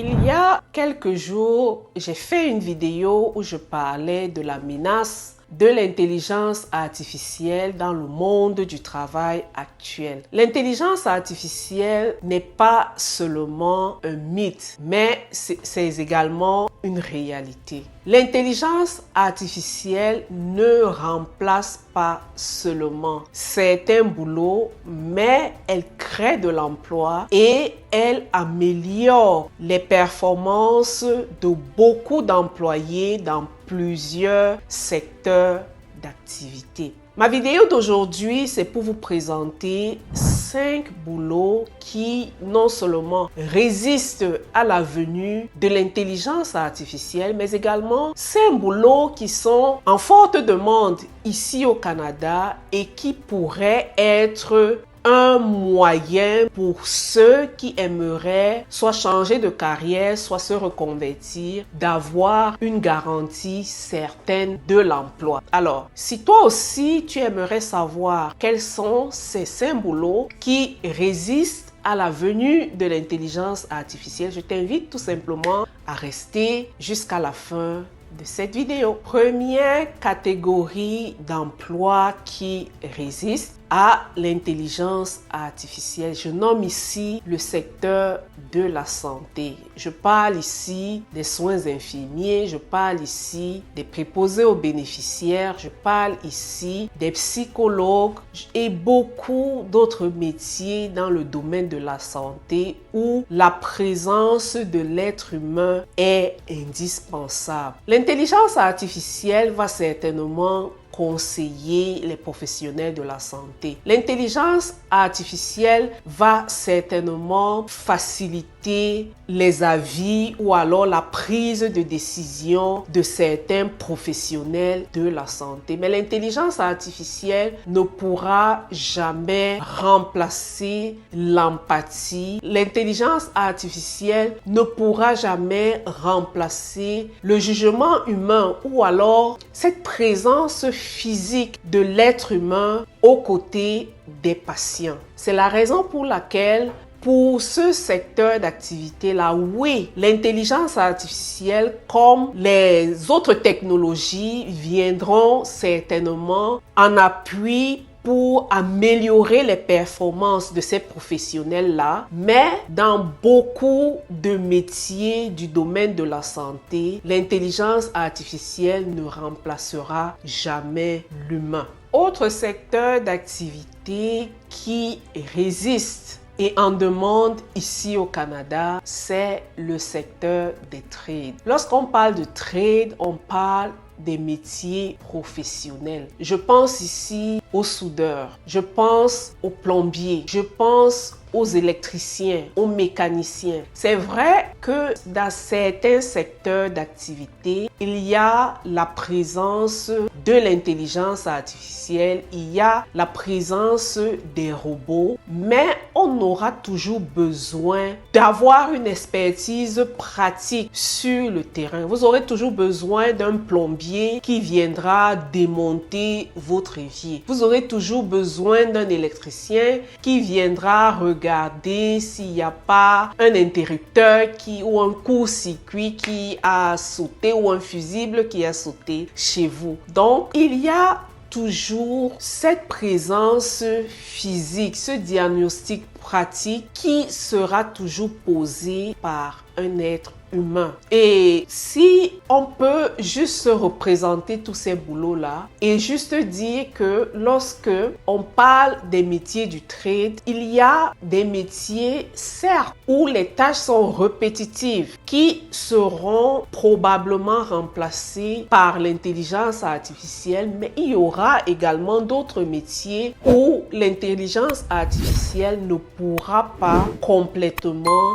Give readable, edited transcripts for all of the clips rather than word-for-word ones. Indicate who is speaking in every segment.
Speaker 1: Il y a quelques jours, j'ai fait une vidéo où je parlais de la menace de l'intelligence artificielle dans le monde du travail actuel. L'intelligence artificielle n'est pas seulement un mythe, mais c'est également une réalité. L'intelligence artificielle ne remplace pas seulement certains boulots, mais elle crée de l'emploi et elle améliore les performances de beaucoup d'employés dans plusieurs secteurs d'activité. Ma vidéo d'aujourd'hui, c'est pour vous présenter 5 boulots qui non seulement résistent à la venue de l'intelligence artificielle, mais également 5 boulots qui sont en forte demande ici au Canada et qui pourraient être un moyen pour ceux qui aimeraient soit changer de carrière, soit se reconvertir, d'avoir une garantie certaine de l'emploi. Alors, si toi aussi tu aimerais savoir quels sont ces 5 boulots qui résistent à la venue de l'intelligence artificielle, je t'invite tout simplement à rester jusqu'à la fin de cette vidéo. Première catégorie d'emplois qui résistent à l'intelligence artificielle. Je nomme ici le secteur de la santé. Je parle ici des soins infirmiers, je parle ici des préposés aux bénéficiaires, je parle ici des psychologues et beaucoup d'autres métiers dans le domaine de la santé où la présence de l'être humain est indispensable. L'intelligence artificielle va certainement conseiller les professionnels de la santé. L'intelligence artificielle va certainement faciliter les avis ou alors la prise de décision de certains professionnels de la santé. Mais l'intelligence artificielle ne pourra jamais remplacer l'empathie. L'intelligence artificielle ne pourra jamais remplacer le jugement humain ou alors cette présence physique de l'être humain aux côtés des patients. C'est la raison pour laquelle pour ce secteur d'activité-là, oui, l'intelligence artificielle comme les autres technologies viendront certainement en appui pour améliorer les performances de ces professionnels-là, mais dans beaucoup de métiers du domaine de la santé, l'intelligence artificielle ne remplacera jamais l'humain. Autre secteur d'activité qui résiste et en demande ici au Canada, c'est le secteur des trades. Lorsqu'on parle de trade, on parle des métiers professionnels. Je pense ici aux soudeurs, je pense aux plombiers, je pense aux électriciens, aux mécaniciens. C'est vrai que dans certains secteurs d'activité, il y a la présence de l'intelligence artificielle, il y a la présence des robots, mais on aura toujours besoin d'avoir une expertise pratique sur le terrain. Vous aurez toujours besoin d'un plombier qui viendra démonter votre évier. Vous aurez toujours besoin d'un électricien qui viendra regarder s'il n'y a pas un interrupteur ou un court-circuit qui a sauté ou un fusible qui a sauté chez vous. Donc, il y a toujours cette présence physique, ce diagnostic pratique qui sera toujours posé par un être humain. Et si on peut juste se représenter tous ces boulots-là et juste dire que lorsque on parle des métiers du trade, il y a des métiers, certes, où les tâches sont répétitives, qui seront probablement remplacées par l'intelligence artificielle, mais il y aura également d'autres métiers où l'intelligence artificielle ne pourra pas complètement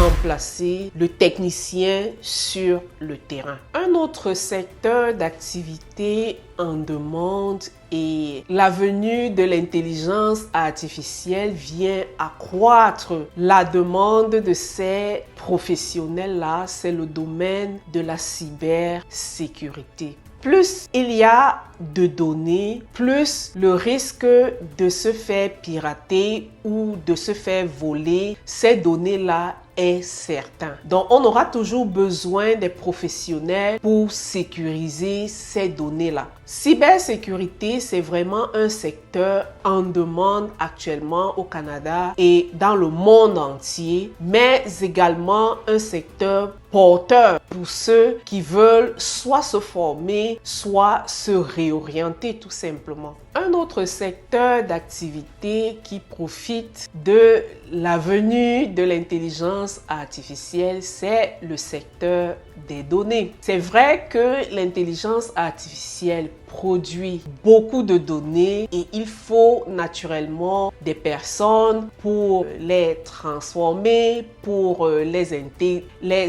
Speaker 1: remplacer le technicien sur le terrain. Un autre secteur d'activité en demande et la venue de l'intelligence artificielle vient accroître la demande de ces professionnels-là, c'est le domaine de la cybersécurité. Plus il y a de données, plus le risque de se faire pirater ou de se faire voler ces données-là est certain. Donc, on aura toujours besoin des professionnels pour sécuriser ces données-là. Cybersécurité, c'est vraiment un secteur en demande actuellement au Canada et dans le monde entier, mais également un secteur porteur pour ceux qui veulent soit se former, soit se réorienter tout simplement. Un autre secteur d'activité qui profite de la venue de l'intelligence artificielle, c'est le secteur des données. C'est vrai que l'intelligence artificielle produit beaucoup de données et il faut naturellement des personnes pour les transformer, pour les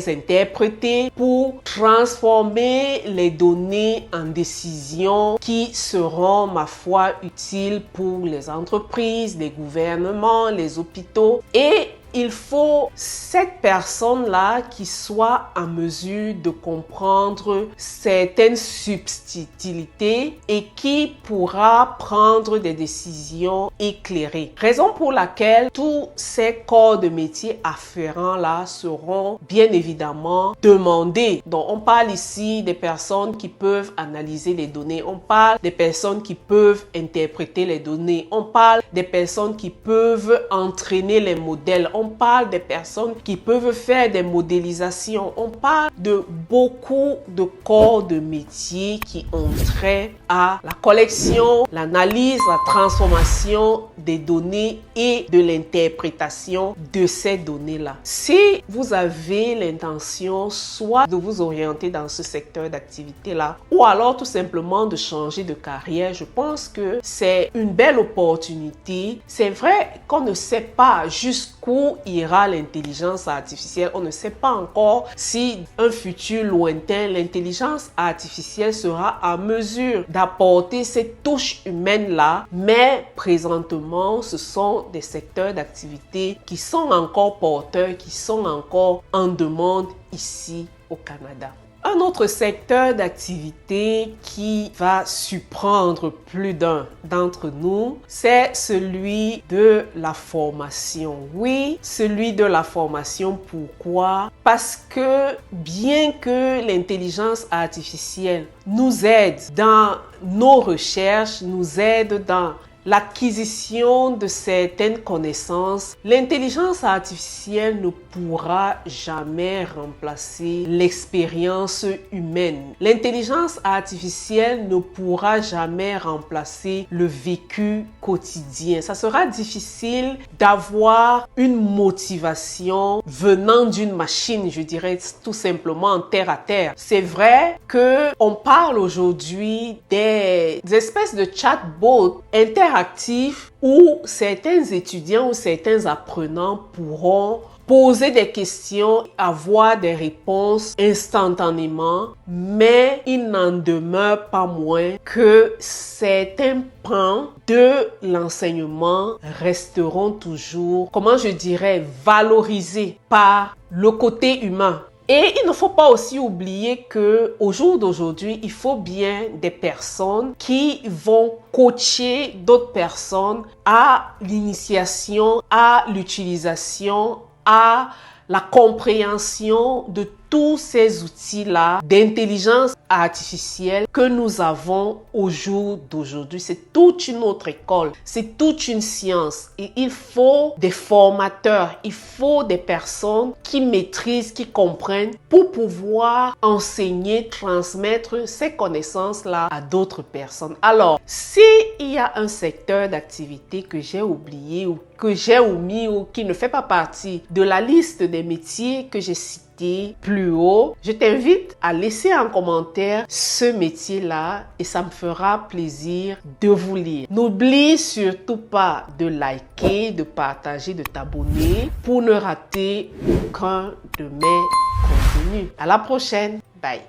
Speaker 1: interpréter, pour transformer les données en décisions qui seront, ma foi, utiles pour les entreprises, les gouvernements, les hôpitaux. Et il faut cette personne-là qui soit en mesure de comprendre certaines subtilités et qui pourra prendre des décisions éclairées. Raison pour laquelle tous ces corps de métier afférents-là seront bien évidemment demandés. Donc, on parle ici des personnes qui peuvent analyser les données. On parle des personnes qui peuvent interpréter les données. On parle des personnes qui peuvent entraîner les modèles. On parle des personnes qui peuvent faire des modélisations. On parle de beaucoup de corps de métier qui ont trait à la collection, l'analyse, la transformation des données et de l'interprétation de ces données-là. Si vous avez l'intention soit de vous orienter dans ce secteur d'activité-là ou alors tout simplement de changer de carrière, je pense que c'est une belle opportunité. C'est vrai qu'on ne sait pas jusqu'où ira l'intelligence artificielle. On ne sait pas encore si un futur lointain, l'intelligence artificielle sera en mesure d'apporter cette touche humaine-là. Mais présentement, ce sont des secteurs d'activité qui sont encore porteurs, qui sont encore en demande ici au Canada. Un autre secteur d'activité qui va surprendre plus d'un d'entre nous, c'est celui de la formation. Oui, celui de la formation. Pourquoi? Parce que bien que l'intelligence artificielle nous aide dans nos recherches, nous aide dans l'acquisition de certaines connaissances, l'intelligence artificielle ne pourra jamais remplacer l'expérience humaine. L'intelligence artificielle ne pourra jamais remplacer le vécu quotidien. Ça sera difficile d'avoir une motivation venant d'une machine, je dirais tout simplement terre à terre. C'est vrai qu'on parle aujourd'hui des espèces de chatbots interactifs où certains étudiants ou certains apprenants pourront poser des questions, avoir des réponses instantanément, mais il n'en demeure pas moins que certains pans de l'enseignement resteront toujours, comment je dirais, valorisés par le côté humain. Et il ne faut pas aussi oublier que au jour d'aujourd'hui, il faut bien des personnes qui vont coacher d'autres personnes à l'initiation, à l'utilisation, à la compréhension de tous ces outils-là d'intelligence artificielle que nous avons au jour d'aujourd'hui. C'est toute une autre école, c'est toute une science et il faut des formateurs, il faut des personnes qui maîtrisent, qui comprennent pour pouvoir enseigner, transmettre ces connaissances-là à d'autres personnes. Alors, s'il y a un secteur d'activité que j'ai oublié ou que j'ai omis ou qui ne fait pas partie de la liste des métiers que j'ai cités plus haut, je t'invite à laisser un commentaire ce métier-là et ça me fera plaisir de vous lire. N'oublie surtout pas de liker, de partager, de t'abonner pour ne rater aucun de mes contenus. À la prochaine. Bye.